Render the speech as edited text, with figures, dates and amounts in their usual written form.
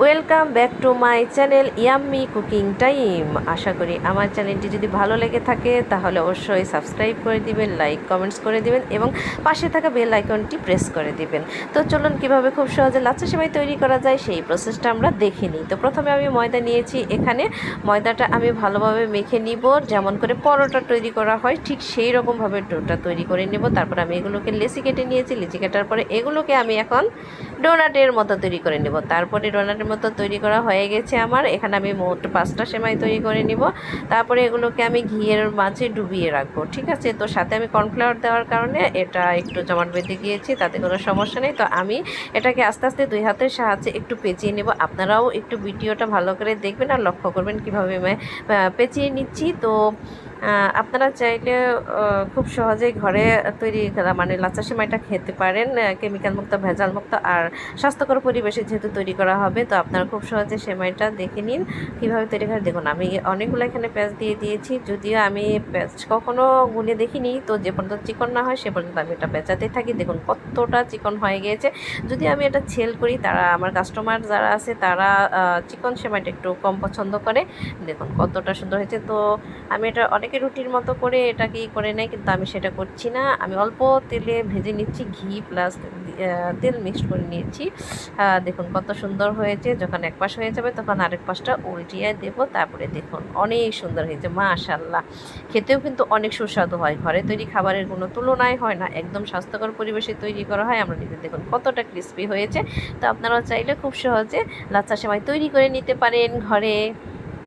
Welcome back to my channel yummy cooking time. আশা করি আমার চ্যানেলটি যদি ভালো লেগে থাকে তাহলে অবশ্যই সাবস্ক্রাইব করে দিবেন, লাইক কমেন্টস করে দিবেন এবং পাশে থাকা বেল আইকনটি প্রেস করে দিবেন। তো চলুন কীভাবে খুব সহজে লাচ্ছা সেমাই তৈরি করা যায় সেই প্রসেসটা আমরা দেখে নিই। তো প্রথমে আমি ময়দা নিয়েছি, এখানে ময়দাটা আমি ভালোভাবে মেখে নিব, যেমন করে পরোটা তৈরি করা হয় ঠিক সেই রকমভাবে ডোটা তৈরি করে নেব। তারপর আমি এগুলোকে লেচি কেটে নিয়েছি, লেচি কাটার পরে এগুলোকে আমি এখন ডোনাটের মতো তৈরি করে নেব। তারপরে ডোনাটের মতো তৈরি করা হয়ে গেছে আমার। এখানে আমি মোট 5টা সেমাই তৈরি করে নিব। তারপরে এগুলোকে আমি ঘিয়ের মাঝে ডুবিয়ে রাখবো, ঠিক আছে। তো সাথে আমি কর্নফ্লাওয়ার দেওয়ার কারণে এটা একটু জমাট বেঁধে গিয়েছি, তাতে কোনো সমস্যা নেই। তো আমি এটাকে আস্তে আস্তে 2 হাতের সাহায্যে একটু পেঁচিয়ে নেব। আপনারাও একটু ভিডিওটা ভালো করে দেখবেন আর লক্ষ্য করবেন কীভাবে আমি পেঁচিয়ে নিচ্ছি। তো আপনারা চাইলে খুব সহজেই ঘরে তৈরি মানে লাচ্ছা সেমাইটা খেতে পারেন, কেমিক্যাল মুক্ত, ভেজাল মুক্ত আর স্বাস্থ্যকর পরিবেশে যেহেতু তৈরি করা হবে। তো আপনারা খুব সহজে সেমাইটা দেখে নিন কীভাবে তৈরি করে। দেখুন আমি অনেকগুলো এখানে পেঁয়াজ দিয়ে দিয়েছি, যদিও আমি পেঁয়াজ কখনও গুলে দেখিনি। তো যে পর্যন্ত চিকন না হয় সে পর্যন্ত আমি এটা পেঁচাতে থাকি। দেখুন কতটা চিকন হয়ে গিয়েছে। যদি আমি এটা সেল করি, তারা আমার কাস্টমার যারা আছে তারা চিকন সেমাইটা একটু কম পছন্দ করে। দেখুন কতটা সুন্দর হয়েছে। তো আমি এটা অনেকে রুটির মতো করে এটাকে করে নেয়, কিন্তু আমি সেটা করছি না। আমি অল্প তেলে ভেজে নিচ্ছি, ঘি প্লাস তেল মিক্সড করে নিয়েছি। দেখুন কত সুন্দর হয়েছে। যখন এক পাশ হয়ে যাবে তখন আরেক পাশটা উল্টিয়ে দেব। তারপরে দেখুন অনেক সুন্দর হয়েছে, মাশাআল্লাহ। খেতেও কিন্তু অনেক সুস্বাদু হয়। ঘরে তৈরি খাবারের কোনো তুলনায় হয় না, একদম স্বাস্থ্যকর পরিবেশে তৈরি করা হয়। আমরা নিজে দেখুন কতটা ক্রিস্পি হয়েছে। তো আপনারাও চাইলে খুব সহজে লাচ্ছা সেমাই তৈরি করে নিতে পারেন ঘরে।